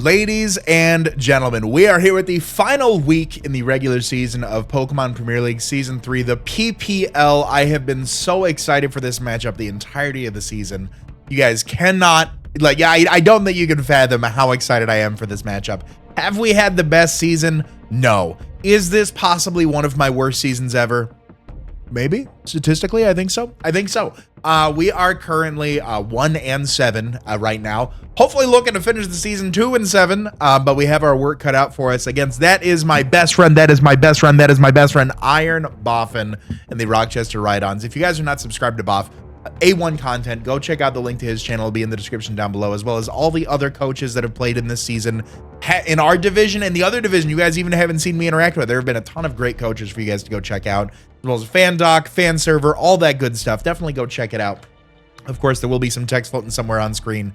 Ladies and gentlemen, we are here with the final week in the regular season of Pokemon Premier League Season 3, the PPL. I have been so excited for this matchup the entirety of the season. You guys cannot, I don't think you can fathom how excited I am for this matchup. Have we had the best season? No. Is this possibly one of my worst seasons ever? Maybe. Statistically, I think so. We are currently 1-7 right now. Hopefully looking to finish the season 2-7, but we have our work cut out for us against that is my best friend, Iron Boffin and the Rochester Ride-Ons. If you guys are not subscribed to Boff, A1 content, go check out the link to his channel. It'll be in the description down below, as well as all the other coaches that have played in this season in our division and the other division you guys even haven't seen me interact with. There have been a ton of great coaches for you guys to go check out, as well as fan doc, fan server, all that good stuff. Definitely go check it out. Of course, there will be some text floating somewhere on screen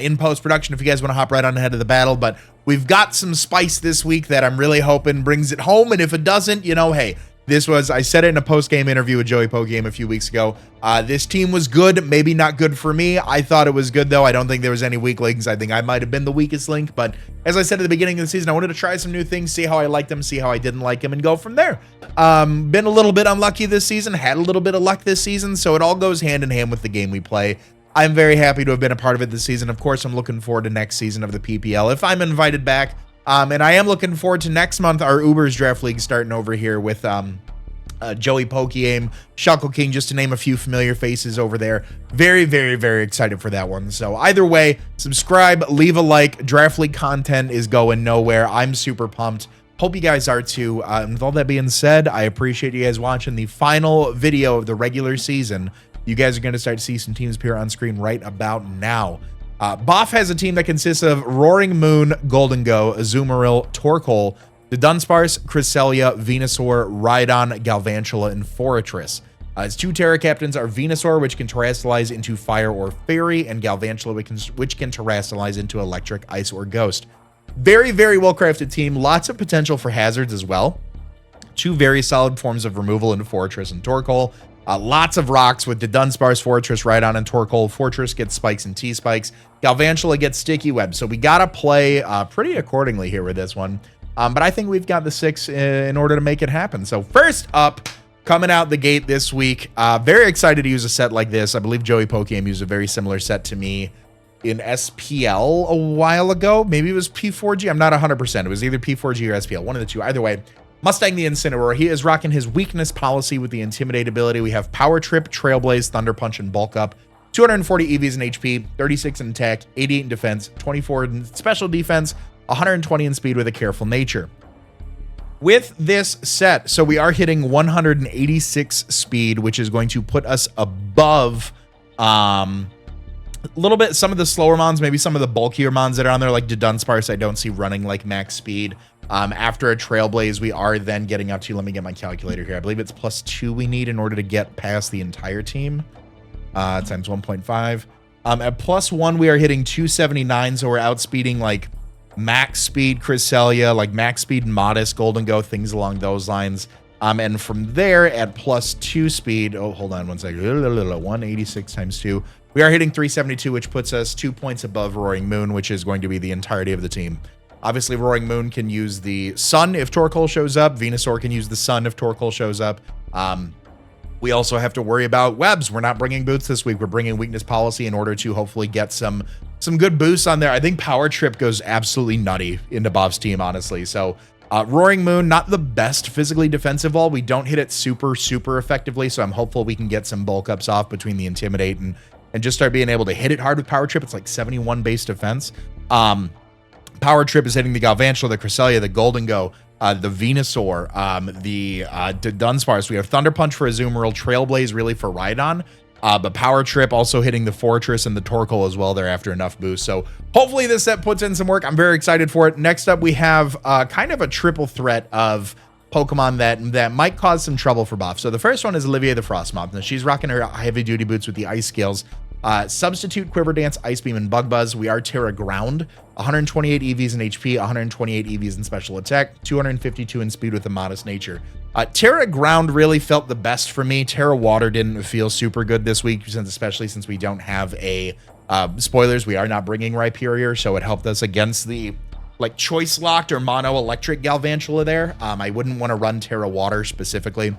in post-production if you guys want to hop right on ahead of the battle, but we've got some spice this week that I'm really hoping brings it home, and if it doesn't, you know, hey, I said it in a post-game interview with Joey Pokegame a few weeks ago. This team was good, maybe not good for me. I thought it was good, though. I don't think there was any weak links. I think I might have been the weakest link, but as I said at the beginning of the season, I wanted to try some new things, see how I liked them, see how I didn't like them, and go from there. Been a little bit unlucky this season, had a little bit of luck this season, so it all goes hand in hand with the game we play. I'm very happy to have been a part of it this season. Of course, I'm looking forward to next season of the PPL if I'm invited back. And I am looking forward to next month, our Ubers Draft League starting over here with Joey Pokegame, Shuckle King, just to name a few familiar faces over there. Very, very, very excited for that one. So either way, subscribe, leave a like. Draft League content is going nowhere. I'm super pumped. Hope you guys are too. With all that being said, I appreciate you guys watching the final video of the regular season. You guys are going to start to see some teams appear on screen right about now. Boff has a team that consists of Roaring Moon, Golden Go, Azumarill, Torkoal, the Dunsparce, Cresselia, Venusaur, Rhydon, Galvantula, and Forretress. Its two Terra Captains are Venusaur, which can terrestrialize into Fire or Fairy, and Galvantula, which can terrestrialize into Electric, Ice, or Ghost. Very, very well-crafted team. Lots of potential for hazards as well. Two very solid forms of removal into Forretress and Torkoal. Lots of rocks with the Dunsparce, Forretress, Rhydon, and Torkoal. Forretress gets spikes and T-spikes. Galvantula gets sticky web. So we got to play pretty accordingly here with this one. But I think we've got the 6 in order to make it happen. So first up, coming out the gate this week, very excited to use a set like this. I believe Joey Pokegame used a very similar set to me in SPL a while ago. Maybe it was P4G. I'm not 100%. It was either P4G or SPL, one of the two. Either way, Mustang the Incineroar. He is rocking his weakness policy with the Intimidate ability. We have Power Trip, Trailblaze, Thunder Punch, and Bulk Up. 240 EVs in HP, 36 in attack, 88 in defense, 24 in special defense, 120 in speed with a careful nature. With this set, so we are hitting 186 speed, which is going to put us above a little bit some of the slower mons, maybe some of the bulkier mons that are on there, like the Dunsparce, I don't see running like max speed. After a Trailblaze, we are then getting up to, let me get my calculator here. I believe it's +2 we need in order to get past the entire team. Times 1.5. At +1, we are hitting 279, so we're outspeeding like max speed Cresselia, like max speed Modest, Golden Go, things along those lines. And from there at +2 speed, oh, hold on one second, 186 times 2, we are hitting 372, which puts us 2 points above Roaring Moon, which is going to be the entirety of the team. Obviously, Roaring Moon can use the Sun if Torkoal shows up. Venusaur can use the Sun if Torkoal shows up. We also have to worry about webs. We're not bringing boots this week. We're bringing weakness policy in order to hopefully get some good boosts on there. I think Power Trip goes absolutely nutty into Boff's team, honestly. So Roaring Moon, not the best physically defensive wall. We don't hit it super, super effectively, so I'm hopeful we can get some bulk ups off between the Intimidate and just start being able to hit it hard with Power Trip. It's like 71 base defense. Power Trip is hitting the Galvantula, the Cresselia, the Golden Go, the Venusaur, the Dunsparce. We have Thunder Punch for Azumarill, Trailblaze really for Rhydon, but Power Trip also hitting the Forretress and the Torkoal as well there after enough boost. So hopefully this set puts in some work. I'm very excited for it. Next up, we have kind of a triple threat of Pokemon that might cause some trouble for Boff. So the first one is Olivia the Frostmoth. Now she's rocking her heavy-duty boots with the Ice Scales. Substitute Quiver Dance, Ice Beam, and Bug Buzz. We are Terra Ground. 128 EVs in HP, 128 EVs in special attack, 252 in speed with a modest nature. Terra Ground really felt the best for me. Terra Water didn't feel super good this week, especially since we don't have a Spoilers, we are not bringing Rhyperior, so it helped us against the like choice locked or mono electric Galvantula there. I wouldn't want to run Terra Water specifically.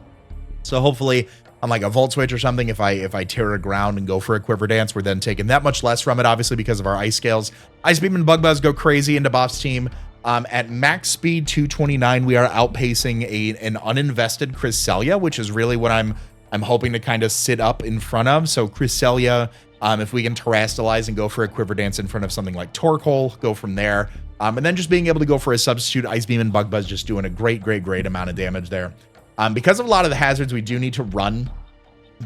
So hopefully on like a Volt Switch or something, if I Terra Ground and go for a Quiver Dance, we're then taking that much less from it, obviously because of our Ice Scales. Ice Beam and Bug Buzz go crazy into Buff's team. At max speed 229, we are outpacing an uninvested Cresselia, which is really what I'm hoping to kind of sit up in front of. So Cresselia, if we can Terrastalize and go for a Quiver Dance in front of something like Torkoal, go from there. And then just being able to go for a substitute Ice Beam and Bug Buzz, just doing a great amount of damage there. Because of a lot of the hazards, we do need to run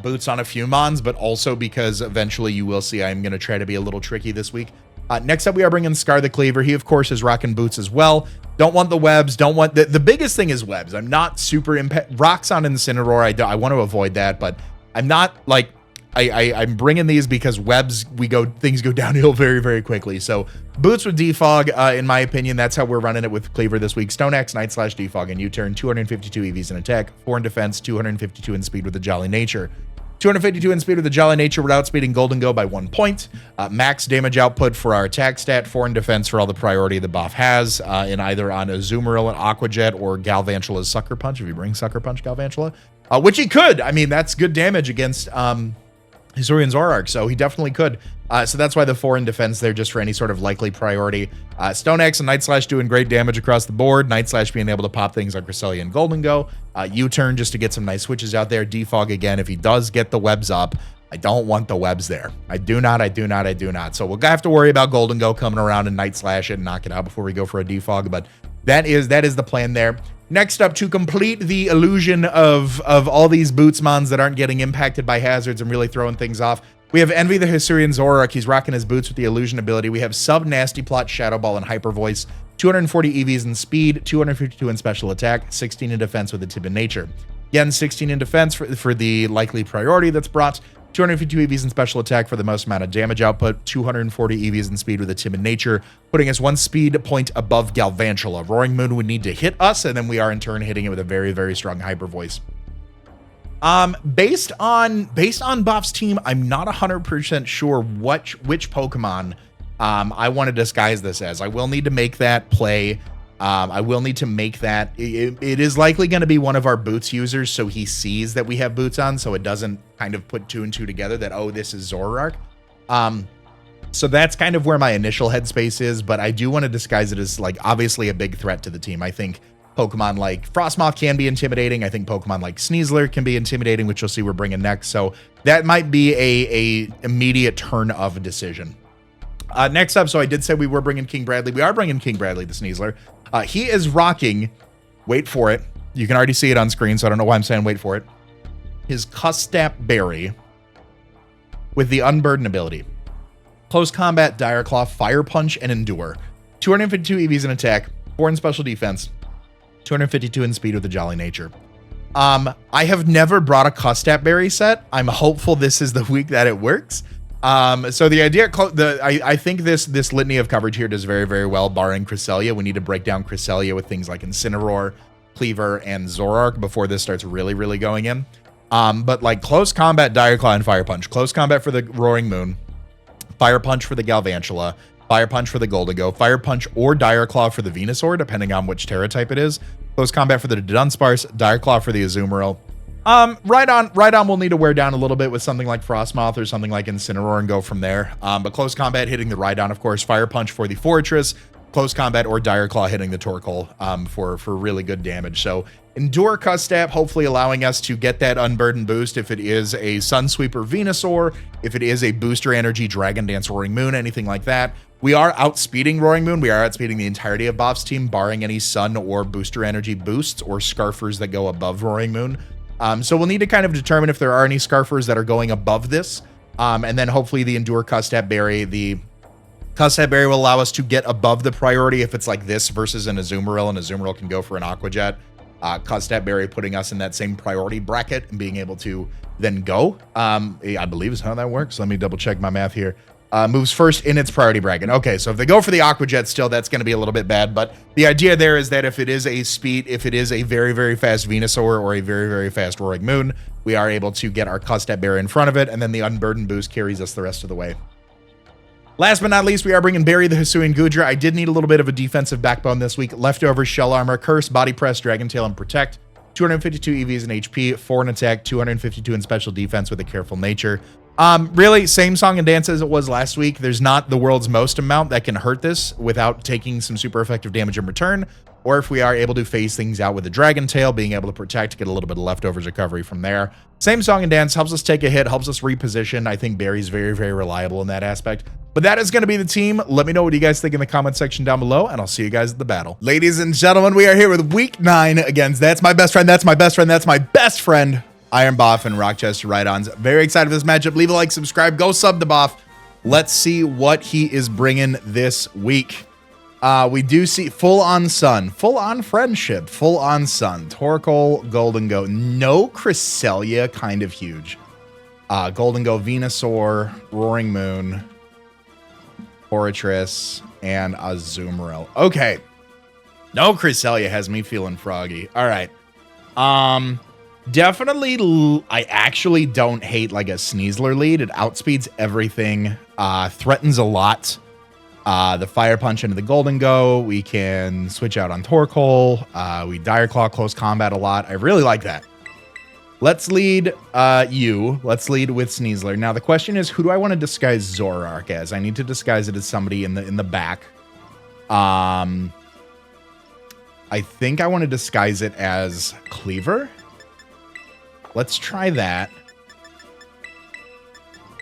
boots on a few mons, but also because eventually you will see I'm going to try to be a little tricky this week. Next up, we are bringing Scar the Cleaver. He, of course, is rocking boots as well. Don't want the webs. Don't want... The biggest thing is webs. I'm not super... Rocks on Incineroar, I want to avoid that, but I'm not, like... I'm bringing these because webs, things go downhill very quickly. So boots with defog, in my opinion, that's how we're running it with Cleaver this week. Stone Axe, Night Slash, defog, and U-turn. 252 EVs in attack, 4 in defense, 252 in speed with the Jolly Nature. 252 in speed with the Jolly Nature without speeding Golden Go by 1 point. Max damage output for our attack stat, 4 in defense for all the priority the buff has, in either on Azumarill and Aqua Jet or Galvantula's Sucker Punch, if you bring Sucker Punch Galvantula, which he could. I mean, that's good damage against Hisuian Zoroark, so he definitely could. So that's why the 4 in defense there, just for any sort of likely priority. Stone Axe and Night Slash doing great damage across the board. Night Slash being able to pop things like Cresselia and Golden Go. U-turn just to get some nice switches out there. Defog again if he does get the webs up. I don't want the webs there. I do not. So we'll have to worry about Golden Go coming around and Night Slash it and knock it out before we go for a defog, but that is the plan there. Next up, to complete the illusion of all these Bootsmons that aren't getting impacted by hazards and really throwing things off, we have Envy the Hisuian Zoroark. He's rocking his boots with the illusion ability. We have Sub Nasty Plot, Shadow Ball, and Hyper Voice. 240 EVs in speed, 252 in special attack, 16 in defense with the Timid Nature. Again, 16 in defense for the likely priority that's brought. 252 EVs in special attack for the most amount of damage output, 240 EVs in speed with a Timid Nature, putting us 1 speed point above Galvantula. Roaring Moon would need to hit us, and then we are in turn hitting it with a very strong Hyper Voice. Based on Buff's team, I'm not 100% sure which Pokemon I want to disguise this as. I will need to make that play. I will need to make that. It is likely going to be one of our boots users, so he sees that we have boots on, so it doesn't kind of put 2 and 2 together that, oh, this is Zoroark. So that's kind of where my initial headspace is, but I do want to disguise it as, like, obviously a big threat to the team. I think Pokemon like Frostmoth can be intimidating. I think Pokemon like Sneasler can be intimidating, which you'll see we're bringing next. So that might be a immediate turn of decision. Next up, so I did say we were bringing King Bradley. We are bringing King Bradley, the Sneasler. He is rocking, wait for it. You can already see it on screen, so I don't know why I'm saying wait for it. His Custap Berry with the Unburden ability. Close Combat, Dire Claw, Fire Punch, and Endure. 252 EVs in attack, 4 in special defense, 252 in speed with the Jolly Nature. I have never brought a Custap Berry set. I'm hopeful this is the week that it works. So the idea, I think this litany of coverage here does very well, barring Cresselia. We need to break down Cresselia with things like Incineroar, Cleaver, and Zoroark before this starts really going in. But like Close Combat, Dire Claw, and Fire Punch. Close Combat for the Roaring Moon, Fire Punch for the Galvantula, Fire Punch for the Goldigo, Fire Punch or Dire Claw for the Venusaur, depending on which Terra type it is. Close Combat for the Dunsparce, Dire Claw for the Azumarill. Right on will need to wear down a little bit with something like Frostmoth or something like Incineroar and go from there. But Close Combat hitting the Rhydon, of course. Fire Punch for the Fortress. Close Combat or Dire Claw hitting the Torkoal for really good damage. So Endure Custap, hopefully allowing us to get that Unburden boost if it is a Sunsweeper Venusaur, if it is a Booster Energy Dragon Dance Roaring Moon, anything like that. We are outspeeding Roaring Moon. We are outspeeding the entirety of Bob's team, barring any Sun or Booster Energy boosts or Scarfers that go above Roaring Moon. So we'll need to kind of determine if there are any Scarfers that are going above this. And then hopefully the Endure Custap Berry. The Custap Berry will allow us to get above the priority if it's like this versus an Azumarill, and Azumarill can go for an Aqua Jet. Custap Berry putting us in that same priority bracket and being able to then go. I believe is how that works. Let me double check my math here. Moves first in its priority bracket. Okay, so if they go for the Aqua Jet still, that's going to be a little bit bad. But the idea there is that if it is a speed, if it is a very fast Venusaur or a very fast Roaring Moon, we are able to get our Custap Berry in front of it, and then the Unburden boost carries us the rest of the way. Last but not least, we are bringing Barry the Hisuian Gudra. I did need a little bit of a defensive backbone this week. Leftover Shell Armor, Curse, Body Press, Dragon Tail, and Protect. 252 EVs in HP, 4 in attack, 252 in special defense with a careful nature. Really, same song and dance as it was last week. There's not the world's most amount that can hurt this without taking some super effective damage in return. Or if we are able to phase things out with a Dragon Tail, being able to protect, get a little bit of leftovers recovery from there. Same song and dance, helps us take a hit, helps us reposition. I think Barry's very, very reliable in that aspect. But that is going to be the team. Let me know what you guys think in the comment section down below, and I'll see you guys at the battle. Ladies and gentlemen, we are here with week 9 against That's My Best Friend, That's My Best Friend, That's My Best Friend, Iron Boff and Rochester Ride-Ons. Very excited for this matchup. Leave a like, subscribe, go sub to Boff. Let's see what he is bringing this week. We do see full-on Sun, full-on Friendship, full-on Sun, Torkoal, Golden Go. No Cresselia, kind of huge. Golden Go, Venusaur, Roaring Moon, Fortress, and Azumarill. Okay. No Cresselia has me feeling froggy. All right. Definitely, I actually don't hate like a Sneasler lead. It outspeeds everything. Threatens a lot. The Fire Punch into the Golden Go. We can switch out on Torkoal. We Dire Claw close combat a lot. I really like that. Let's lead Let's lead with Sneasler. Now the question is, who do I want to disguise Zoroark as? I need to disguise it as somebody in the back. I think I want to disguise it as Cleaver. Let's try that.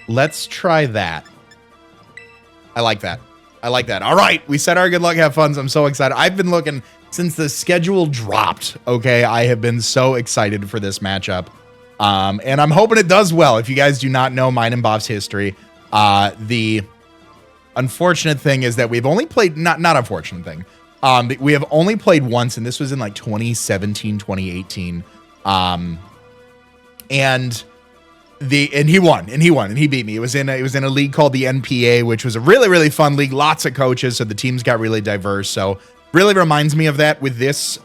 Let's try that. I like that. I like that. All right, we said our good luck, have fun. I'm so excited. I've been looking since the schedule dropped. Okay, I have been so excited for this matchup, and I'm hoping it does well. If you guys do not know mine and Bob's history, the unfortunate thing is that we've only played not unfortunate thing. We have only played once, and this was in like 2017, 2018, and he won, and he beat me. It was in a league called the NPA, which was a really, really fun league. Lots of coaches, so the teams got really diverse. So really reminds me of that with this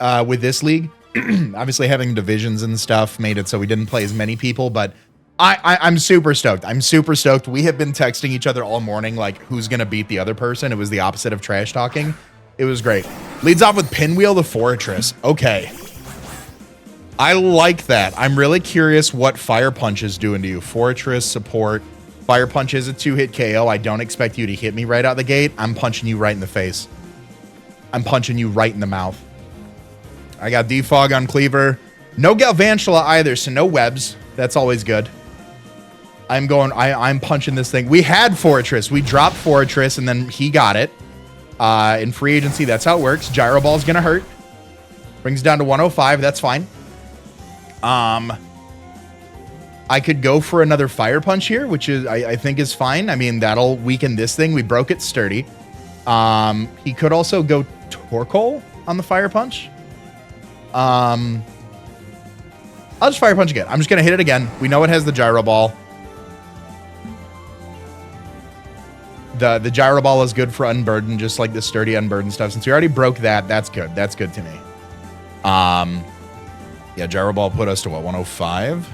league. Obviously having divisions and stuff made it so we didn't play as many people, but I'm super stoked. I'm super stoked. We have been texting each other all morning, like who's gonna beat the other person. It was the opposite of trash talking. It was great. Leads off with Pinwheel the Fortress. Okay. I like that. I'm really curious what Fire Punch is doing to you. Fortress, support. Fire Punch is a 2-hit KO. I don't expect you to hit me right out the gate. I'm punching you right in the face. I'm punching you right in the mouth. I got Defog on Cleaver. No Galvantula either, so no webs. That's always good. I'm punching this thing. We had Fortress. We dropped Fortress, and then he got it. In free agency, that's how it works. Gyro Ball's gonna hurt. Brings down to 105. That's fine. I could go for another Fire Punch here, which is I think is fine. I mean, that'll weaken this thing. We broke it sturdy. He could also go Torkoal on the Fire Punch. I'll just Fire Punch again. I'm just gonna hit it again. We know it has the Gyro Ball. The Gyro Ball is good for Unburden, just like the sturdy Unburden stuff. Since we already broke that, that's good. That's good to me. Yeah, Gyro Ball put us to what, 105?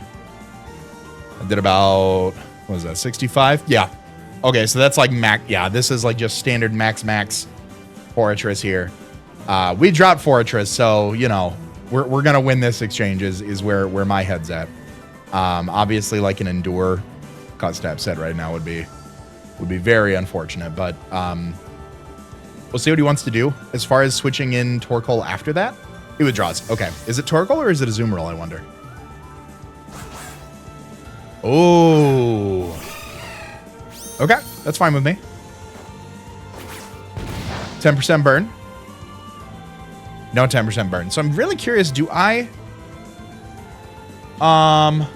I did about, what was that, 65? Yeah. Okay, so that's like max. Yeah, this is like just standard max Fortress here. We dropped Fortress, so, you know, we're going to win this exchange is where my head's at. Obviously, like an Endure cut step set right now would be very unfortunate, but we'll see what he wants to do. As far as switching in Torkoal after that, he withdraws. Okay. Is it Torkoal or is it Azumarill, I wonder? Oh. Okay. That's fine with me. 10% burn. No 10% burn. So I'm really curious, do I... Oh,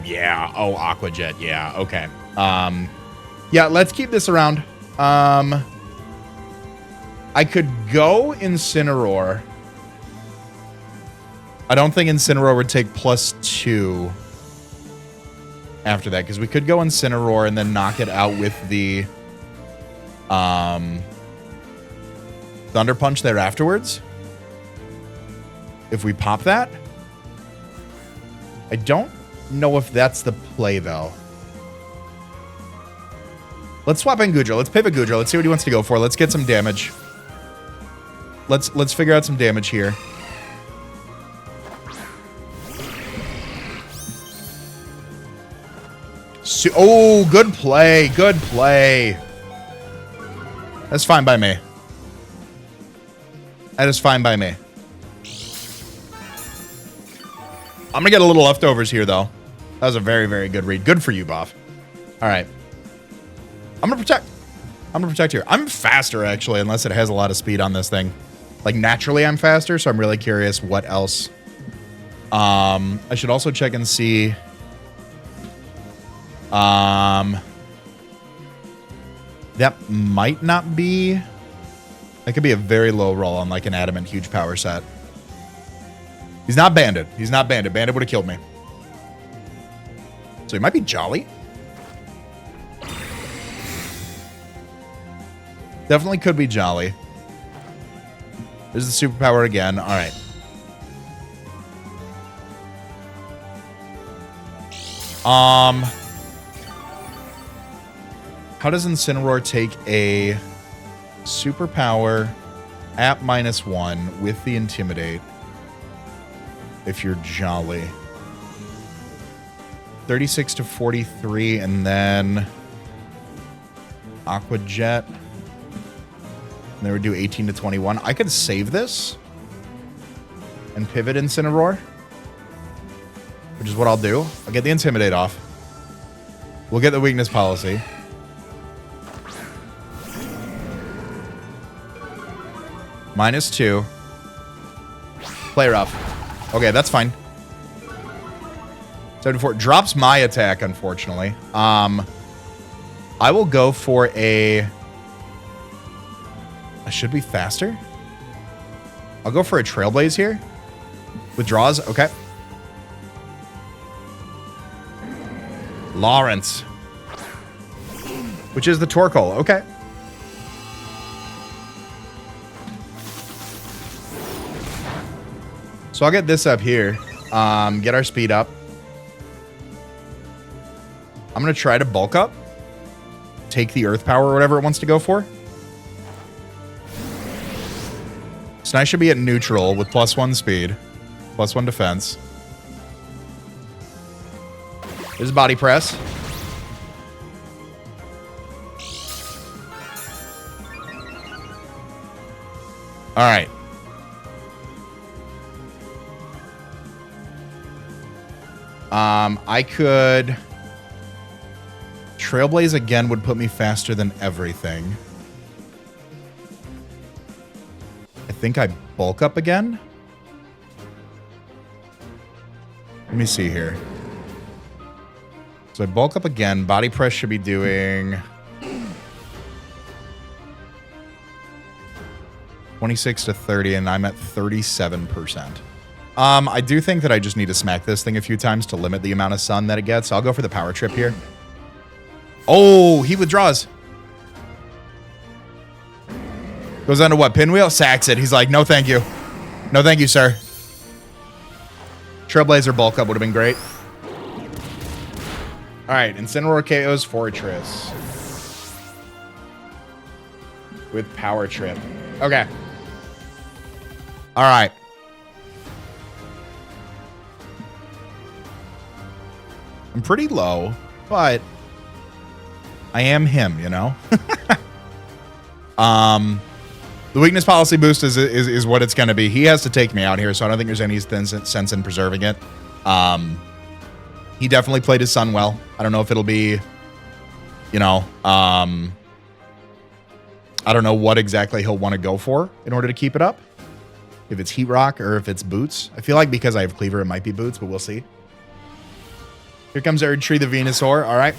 yeah. Oh, Aqua Jet. Yeah. Okay. Yeah, let's keep this around. I could go Incineroar. I don't think Incineroar would take +2 after that, because we could go Incineroar and then knock it out with the Thunder Punch there afterwards. If we pop that. I don't know if that's the play, though. Let's swap in Goodra. Let's pivot Goodra. Let's see what he wants to go for. Let's get some damage. Let's figure out some damage here. Oh, good play. Good play. That's fine by me. That is fine by me. I'm going to get a little leftovers here, though. That was a very, very good read. Good for you, Boff. All right. I'm going to protect. I'm going to protect here. I'm faster, actually, unless it has a lot of speed on this thing. Like, naturally, I'm faster, so I'm really curious what else. I should also check and see. That might not be. That could be a very low roll on, like, an adamant huge power set. He's not banded. He's not banded. Banded would have killed me. So he might be Jolly. Definitely could be Jolly. There's the superpower again. All right. How does Incineroar take a superpower at -1 with the Intimidate if you're Jolly? 36 to 43, and then Aqua Jet. And then we do 18 to 21. I could save this and pivot Incineroar, which is what I'll do. I'll get the Intimidate off. We'll get the weakness policy. -2. Play rough. Okay, that's fine. 74 drops my attack, unfortunately. I will go for a. I should be faster. I'll go for a Trailblaze here. Withdraws. Okay. Lawrence. Which is the Torkoal. Okay. So I'll get this up here. Get our speed up. I'm going to try to bulk up. Take the Earth Power or whatever it wants to go for. So I should be at neutral with +1 speed. +1 defense. There's body press. All right. I could... Trailblaze again would put me faster than everything. I think I bulk up again. Let me see here. So I bulk up again. Body press should be doing 26 to 30, and I'm at 37%. I do think that I just need to smack this thing a few times to limit the amount of sun that it gets. So I'll go for the power trip here. Oh, he withdraws. Goes on to what? Pinwheel? Sacks it. He's like, no, thank you. No, thank you, sir. Trailblazer bulk up would have been great. All right. Incineroar KO's Fortress. With power trip. Okay. All right. I'm pretty low, but I am him, you know? The weakness policy boost is what it's going to be. He has to take me out here, so I don't think there's any sense in preserving it. He definitely played his son well. I don't know if it'll be, you know, I don't know what exactly he'll want to go for in order to keep it up. If it's Heat Rock or if it's Boots. I feel like because I have Cleaver, it might be Boots, but we'll see. Here comes Erdtree the Venusaur. All right.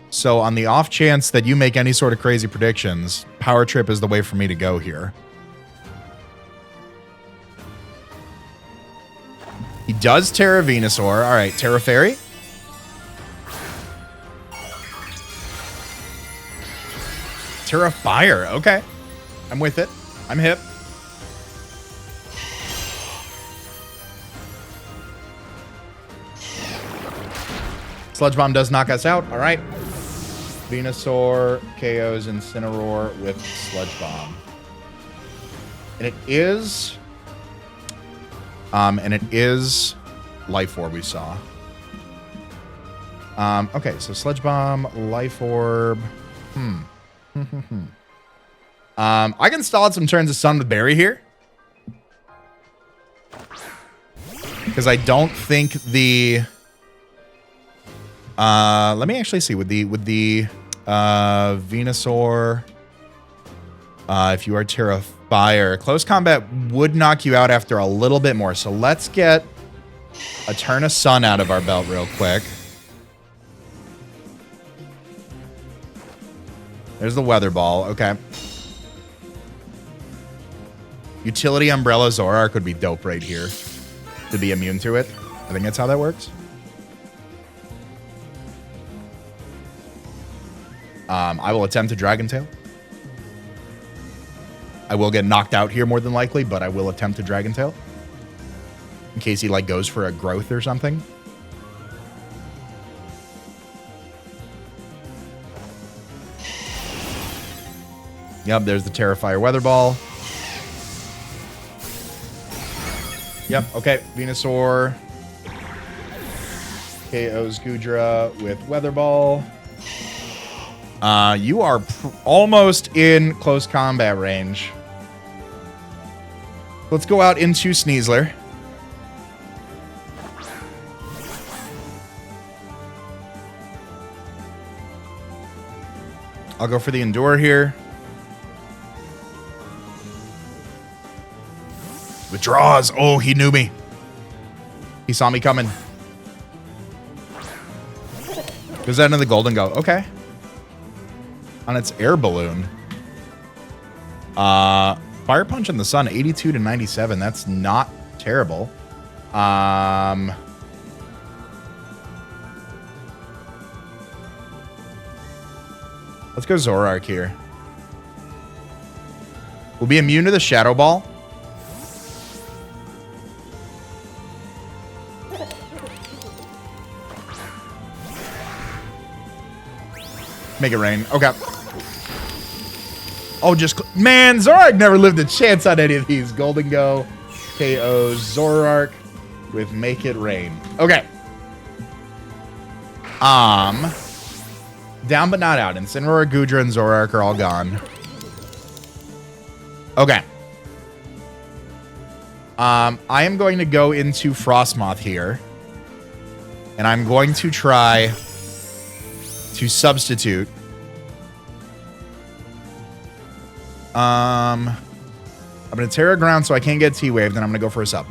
So on the off chance that you make any sort of crazy predictions, Power Trip is the way for me to go here. He does Terra Venusaur. All right, Terra Fairy. Terra Fire. Okay. I'm with it. I'm hip. Sludge Bomb does knock us out. All right. Venusaur KOs Incineroar with Sludge Bomb. And it is... Life Orb we saw. Okay, so Sludge Bomb, Life Orb. I can stall out some turns of Sun with Berry here. Because I don't think the... let me actually see. With the Venusaur, if you are Terra Fire, close combat would knock you out after a little bit more. So let's get a turn of Sun out of our belt real quick. There's the Weather Ball. Okay. Utility Umbrella Zoroark would be dope right here to be immune to it. I think that's how that works. I will attempt to Dragon Tail. I will get knocked out here more than likely, but I will attempt to Dragon Tail. In case he like goes for a growth or something. Yep, there's the Terrifier Weather Ball. Yep, okay. Venusaur KOs Goodra with Weather Ball. You are almost in close combat range. Let's go out into Sneasler. I'll go for the Endure here. Withdraws. Oh, he knew me. He saw me coming. Goes that into the Golden Go. Okay. On its air balloon. Fire Punch in the Sun, 82 to 97. That's not terrible. Let's go Zoroark here. We'll be immune to the Shadow Ball. Make it rain. Okay. Oh, just... Man, Zoroark never lived a chance on any of these. Golden Go, KO, Zoroark with Make It Rain. Okay. Down but not out. Incineroar, Goodra, and Zoroark are all gone. Okay. I am going to go into Frostmoth here. And I'm going to try to substitute. I'm going to Terra Ground so I can't get T-Wave, then I'm going to go for a sub.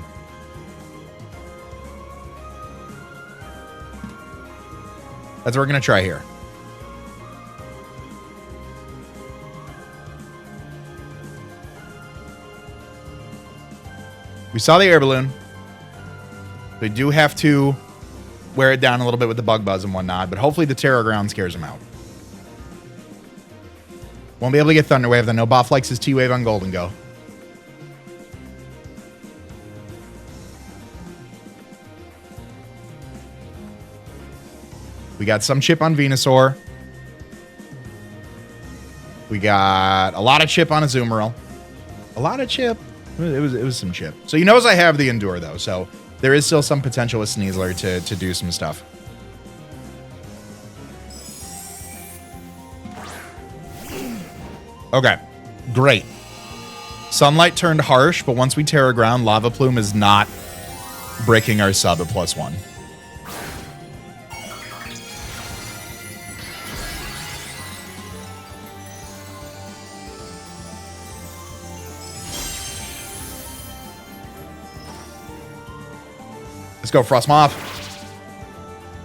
That's what we're going to try here. We saw the air balloon. We do have to wear it down a little bit with the Bug Buzz and whatnot, but hopefully the Terra Ground scares him out. Won't be able to get Thunder Wave, then no Boff likes his T-Wave on Golden Go. We got some chip on Venusaur. We got a lot of chip on Azumarill. A lot of chip. It was some chip. So he knows I have the Endure, though, so there is still some potential with Sneasler to do some stuff. Okay, great. Sunlight turned harsh, but once we Terra Ground, Lava Plume is not breaking our sub at +1. Let's go, Frostmoth.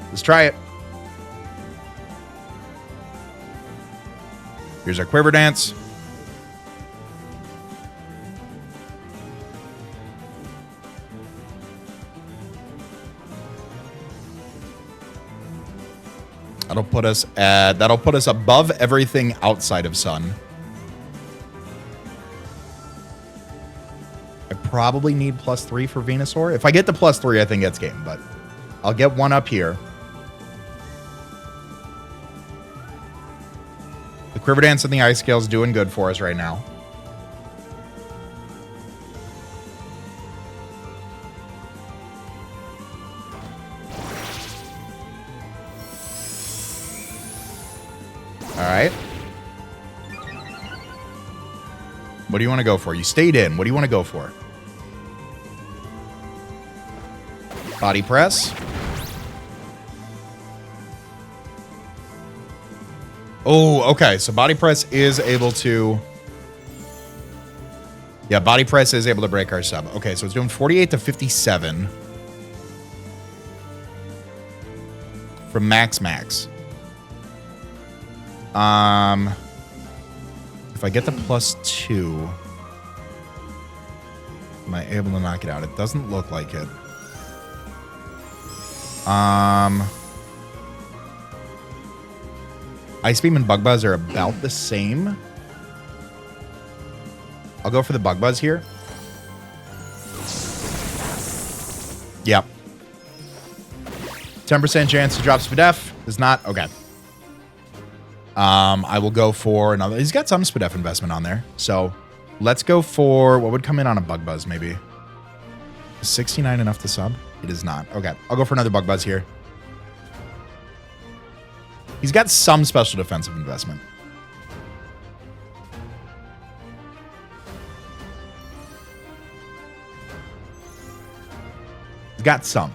Let's try it. Here's our Quiver Dance. That'll put us above everything outside of Sun. I probably need +3 for Venusaur. If I get the +3, I think that's game, but I'll get one up here. The Quiver Dance and the Ice Scale is doing good for us right now. All right. What do you want to go for? You stayed in. What do you want to go for? Body press. Oh, okay. So body press is able to... Yeah, body press is able to break our sub. Okay, so it's doing 48 to 57. From max. If I get the +2, am I able to knock it out? It doesn't look like it. Ice Beam and Bug Buzz are about the same. I'll go for the Bug Buzz here. Yep. 10% chance to drop Spadef. Does not. Okay. I will go for another. He's got some Spadef investment on there. So let's go for what would come in on a Bug Buzz, maybe. Is 69 enough to sub? It is not. Okay. I'll go for another Bug Buzz here. He's got some special defensive investment. He's got some.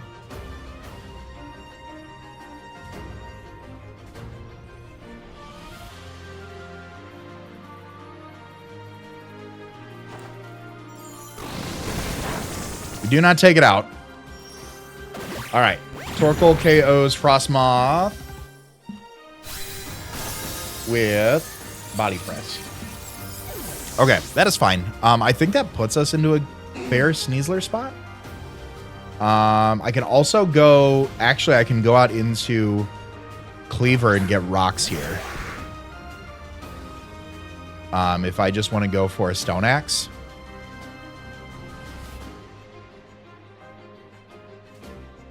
We do not take it out. All right. Torkoal KOs Frostmoth with body press. Okay, that is fine. I think that puts us into a fair Sneasler spot. I can also go... Actually, I can go out into Cleaver and get rocks here. If I just want to go for a Stone Axe.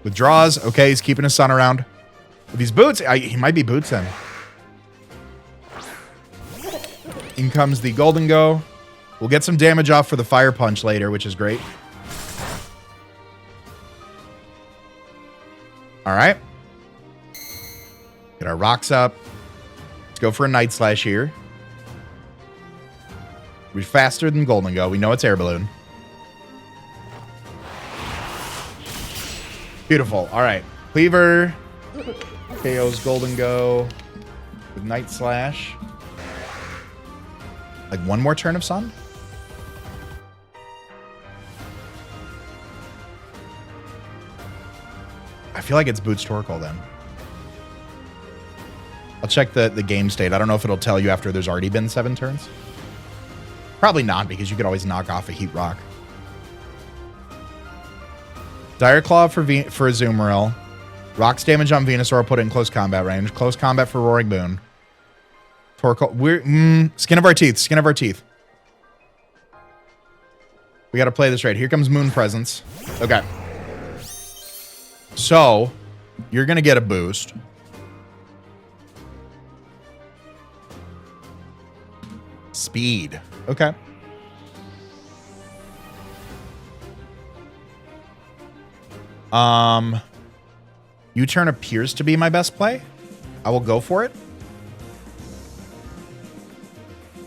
Withdraws. Okay, he's keeping his son around. With these boots, he might be boots then. In comes the Golden Go. We'll get some damage off for the Fire Punch later, which is great. All right. Get our rocks up. Let's go for a Night Slash here. We're faster than Golden Go. We know it's Air Balloon. Beautiful. All right. Cleaver. KO's Golden Go with Night Slash. Like one more turn of Sun? I feel like it's Boots Torkoal then. I'll check the game state. I don't know if it'll tell you after there's already been 7 turns. Probably not, because you could always knock off a Heat Rock. Dire Claw for Azumarill. Rocks damage on Venusaur, put it in close combat range. Close combat for Roaring Boon. Torkoal. Skin of our teeth. Skin of our teeth. We got to play this right. Here comes Moon Presence. Okay. So, you're going to get a boost. Speed. Okay. U-turn appears to be my best play. I will go for it.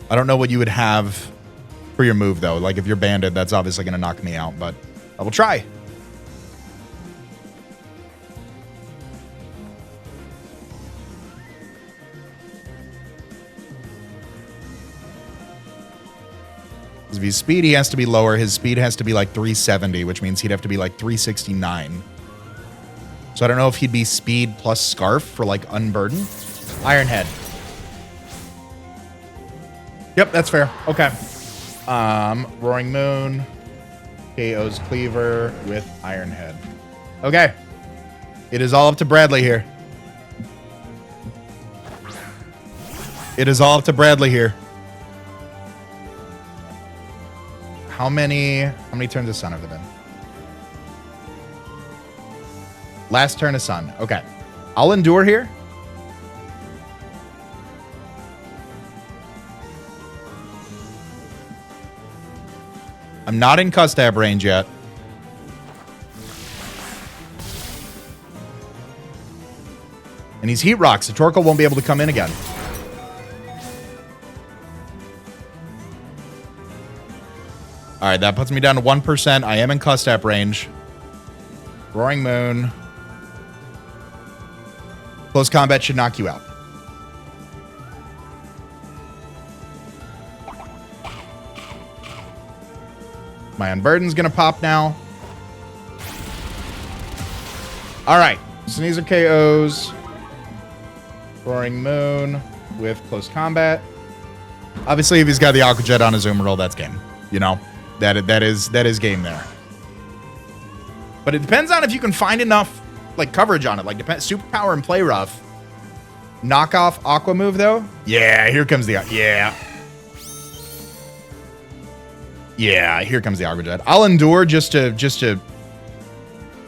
I don't know what you would have for your move, though. Like, if you're banded, that's obviously going to knock me out, but I will try. If he's speed, he has to be lower. His speed has to be like 370, which means he'd have to be like 369. So I don't know if he'd be speed plus Scarf for like Unburden. Iron Head. Yep, that's fair. Okay. Roaring Moon. KO's Cleaver with Iron Head. Okay. It is all up to Bradley here. It is all up to Bradley here. How many turns of Sun have there been? Last turn of Sun. Okay. I'll endure here. I'm not in Custab range yet. And he's Heat Rock, so Torkoal won't be able to come in again. All right, that puts me down to 1%. I am in Custap range. Roaring Moon. Close combat should knock you out. My Unburden's going to pop now. All right. Sneasler KOs. Roaring Moon with close combat. Obviously, if he's got the Aqua Jet on his Umaril, that's game. You know, that is game there. But it depends on if you can find enough like coverage on it. Like Superpower and Play Rough. Knock off Aqua move though. Yeah, here comes the Yeah, here comes the Aqua Jet. I'll endure just to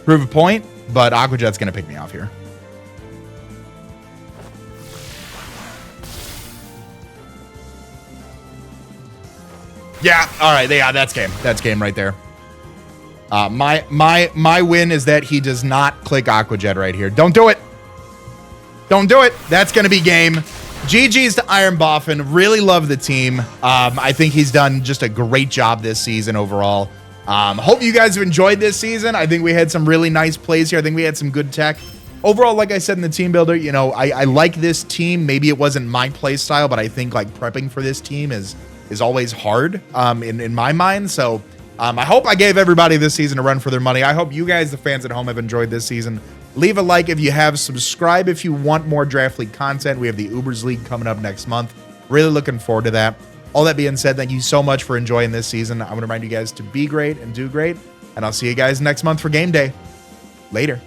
prove a point, but Aqua Jet's gonna pick me off here. Yeah, all right, yeah, that's game. That's game right there. My win is that he does not click Aqua Jet right here. Don't do it. Don't do it. That's gonna be game. GG's to Iron Boffin. Really love the team. I think he's done just a great job this season overall. Hope you guys have enjoyed this season. I think we had some really nice plays here. I think we had some good tech. Overall, like I said in the team builder, you know, I like this team. Maybe it wasn't my play style, but I think like prepping for this team is always hard in my mind. So I hope I gave everybody this season a run for their money. I hope you guys, the fans at home, have enjoyed this season. Leave a like if you have. Subscribe if you want more Draft League content. We have the Ubers League coming up next month. Really looking forward to that. All that being said, thank you so much for enjoying this season. I want to remind you guys to be great and do great. And I'll see you guys next month for game day. Later.